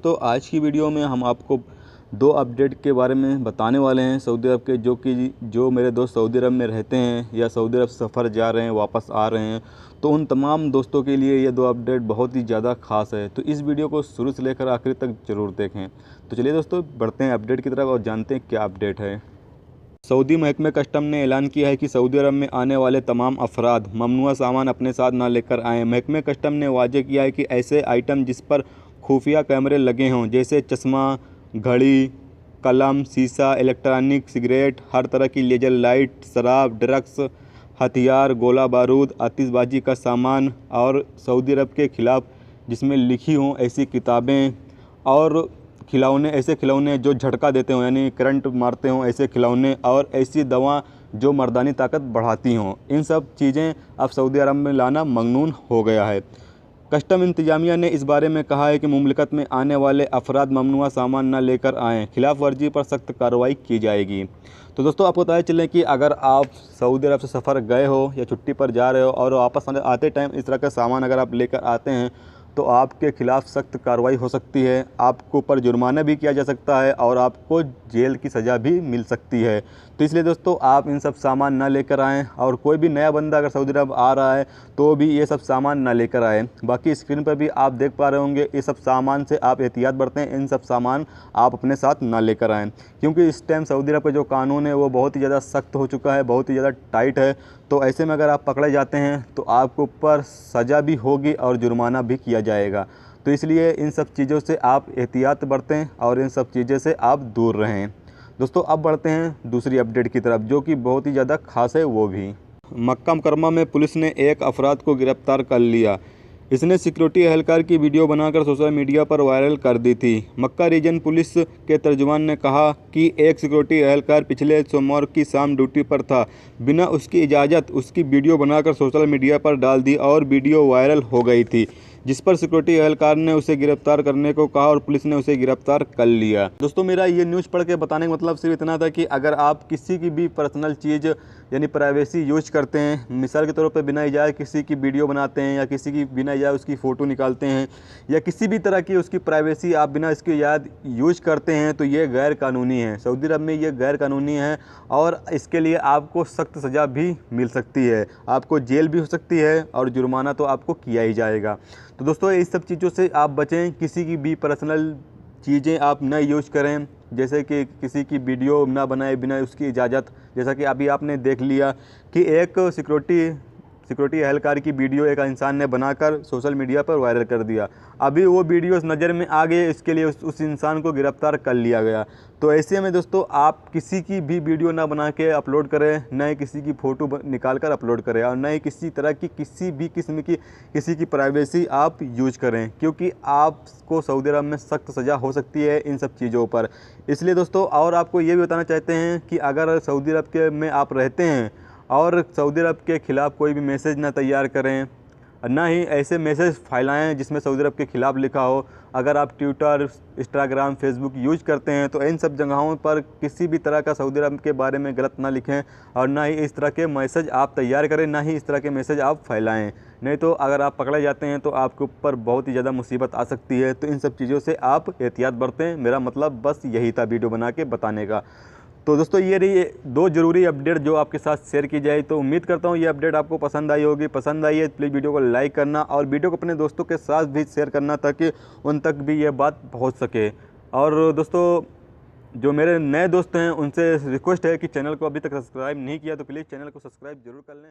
तो आज की वीडियो में हम आपको दो अपडेट के बारे में बताने वाले हैं सऊदी अरब के, जो मेरे दोस्त सऊदी अरब में रहते हैं या सऊदी अरब सफ़र जा रहे हैं, वापस आ रहे हैं। तो उन तमाम दोस्तों के लिए ये दो अपडेट बहुत ही ज़्यादा ख़ास है। तो इस वीडियो को शुरू से लेकर आखिर तक ज़रूर देखें। तो चलिए दोस्तों, बढ़ते हैं अपडेट की तरफ और जानते हैं क्या अपडेट है। सऊदी महकमे कस्टम ने ऐलान किया है कि सऊदी अरब में आने वाले तमाम अफराद ममनुआ सामान अपने साथ ना लेकर आएँ। महकमे कस्टम ने वाज़ेह किया है कि ऐसे आइटम जिस पर खुफिया कैमरे लगे हों, जैसे चश्मा, घड़ी, कलम, शीशा, इलेक्ट्रॉनिक, सिगरेट, हर तरह की लेज़र लाइट, शराब, ड्रग्स, हथियार, गोला बारूद, आतिशबाजी का सामान और सऊदी अरब के ख़िलाफ़ जिसमें लिखी हों ऐसी किताबें और ऐसे खिलौने जो झटका देते हों यानी करंट मारते हों, ऐसे खिलौने और ऐसी दवा जो मर्दानी ताकत बढ़ाती हों, इन सब चीज़ें अब सऊदी अरब में लाना ममनून हो गया है। कस्टम इंतजामिया ने इस बारे में कहा है कि मुमलिकत में आने वाले अफराद ममनुआ सामान न लेकर आएँ, खिलाफ वर्जी पर सख्त कार्रवाई की जाएगी। तो दोस्तों, आपको बताया चलें कि अगर आप सऊदी अरब से सफ़र गए हो या छुट्टी पर जा रहे हो और वापस आते टाइम इस तरह का सामान अगर आप लेकर आते हैं तो आपके ख़िलाफ़ सख्त कार्रवाई हो सकती है, आपको ऊपर जुर्माना भी किया जा सकता है और आपको जेल की सज़ा भी मिल सकती है। तो इसलिए दोस्तों, आप इन सब सामान ना लेकर आएँ और कोई भी नया बंदा अगर सऊदी अरब आ रहा है तो भी ये सब सामान ना लेकर आए। बाकी स्क्रीन पर भी आप देख पा रहे होंगे, ये सब सामान से आप एहतियात बरतें, इन सब सामान आप अपने साथ ना लेकर आएँ, क्योंकि इस टाइम सऊदी अरब का जो कानून है वो बहुत ही ज़्यादा सख्त हो चुका है, बहुत ही ज़्यादा टाइट है। तो ऐसे में अगर आप पकड़े जाते हैं तो आपके ऊपर सज़ा भी होगी और जुर्माना भी किया जाएगा। तो इसलिए इन सब चीज़ों से आप एहतियात बरतें और इन सब चीज़ों से आप दूर रहें। दोस्तों, अब बढ़ते हैं दूसरी अपडेट की तरफ, जो कि बहुत ही ज़्यादा ख़ास है वो भी। मक्का मुकर्रमा में पुलिस ने एक अफराद को गिरफ़्तार कर लिया। इसने सिक्योरिटी एहलकार की वीडियो बनाकर सोशल मीडिया पर वायरल कर दी थी। मक्का रीजन पुलिस के तर्जुमान ने कहा कि एक सिक्योरिटी एहलकार पिछले सोमवार की शाम ड्यूटी पर था। बिना उसकी इजाज़त उसकी वीडियो बनाकर सोशल मीडिया पर डाल दी और वीडियो वायरल हो गई थी, जिस पर सिक्योरिटी एहलकार ने उसे गिरफ्तार करने को कहा और पुलिस ने उसे गिरफ्तार कर लिया। दोस्तों, मेरा ये न्यूज़ पढ़ के बताने का मतलब सिर्फ इतना था कि अगर आप किसी की भी पर्सनल चीज़ यानी प्राइवेसी यूज करते हैं, मिसाल के तौर पे बिना इजाज़त किसी की वीडियो बनाते हैं या किसी की बिना इजाज़त उसकी फ़ोटो निकालते हैं या किसी भी तरह की उसकी प्राइवेसी आप बिना इसकी इजाज़त यूज करते हैं, तो ये गैर कानूनी है। सऊदी अरब में ये गैर कानूनी है और इसके लिए आपको सख्त सज़ा भी मिल सकती है, आपको जेल भी हो सकती है और जुर्माना तो आपको किया ही जाएगा। तो दोस्तों, इस सब चीज़ों से आप बचें, किसी की भी पर्सनल चीज़ें आप न यूज करें, जैसे कि किसी की वीडियो ना बनाए बिना उसकी इजाज़त। जैसा कि अभी आपने देख लिया कि एक सिक्योरिटी एहलकार की वीडियो एक इंसान ने बनाकर सोशल मीडिया पर वायरल कर दिया। अभी वो वीडियोस नज़र में आ गए, इसके लिए उस इंसान को गिरफ़्तार कर लिया गया। तो ऐसे में दोस्तों, आप किसी की भी वीडियो ना बना के अपलोड करें, न ही किसी की फ़ोटो निकाल कर अपलोड करें और न ही किसी तरह की किसी भी किस्म की किसी की प्राइवेसी आप यूज करें, क्योंकि आपको सऊदी अरब में सख्त सज़ा हो सकती है इन सब चीज़ों पर। इसलिए दोस्तों, और आपको ये भी बताना चाहते हैं कि अगर सऊदी अरब के में आप रहते हैं और सऊदी अरब के ख़िलाफ़ कोई भी मैसेज ना तैयार करें, ना ही ऐसे मैसेज फैलाएं जिसमें सऊदी अरब के ख़िलाफ़ लिखा हो। अगर आप ट्विटर, इंस्टाग्राम, फेसबुक यूज करते हैं तो इन सब जगहों पर किसी भी तरह का सऊदी अरब के बारे में गलत ना लिखें और ना ही इस तरह के मैसेज आप तैयार करें, ना ही इस तरह के मैसेज आप फैलाएं। नहीं तो अगर आप पकड़े जाते हैं तो आपके ऊपर बहुत ही ज़्यादा मुसीबत आ सकती है। तो इन सब चीज़ों से आप एहतियात बरतें। मेरा मतलब बस यही था वीडियो बना के बताने का। तो दोस्तों, ये रही दो ज़रूरी अपडेट जो आपके साथ शेयर की जाए। तो उम्मीद करता हूँ ये अपडेट आपको पसंद आई होगी। पसंद आई है प्लीज़ वीडियो को लाइक करना और वीडियो को अपने दोस्तों के साथ भी शेयर करना ताकि उन तक भी ये बात पहुँच सके। और दोस्तों, जो मेरे नए दोस्त हैं उनसे रिक्वेस्ट है कि चैनल को अभी तक सब्सक्राइब नहीं किया तो प्लीज़ चैनल को सब्सक्राइब ज़रूर कर लें।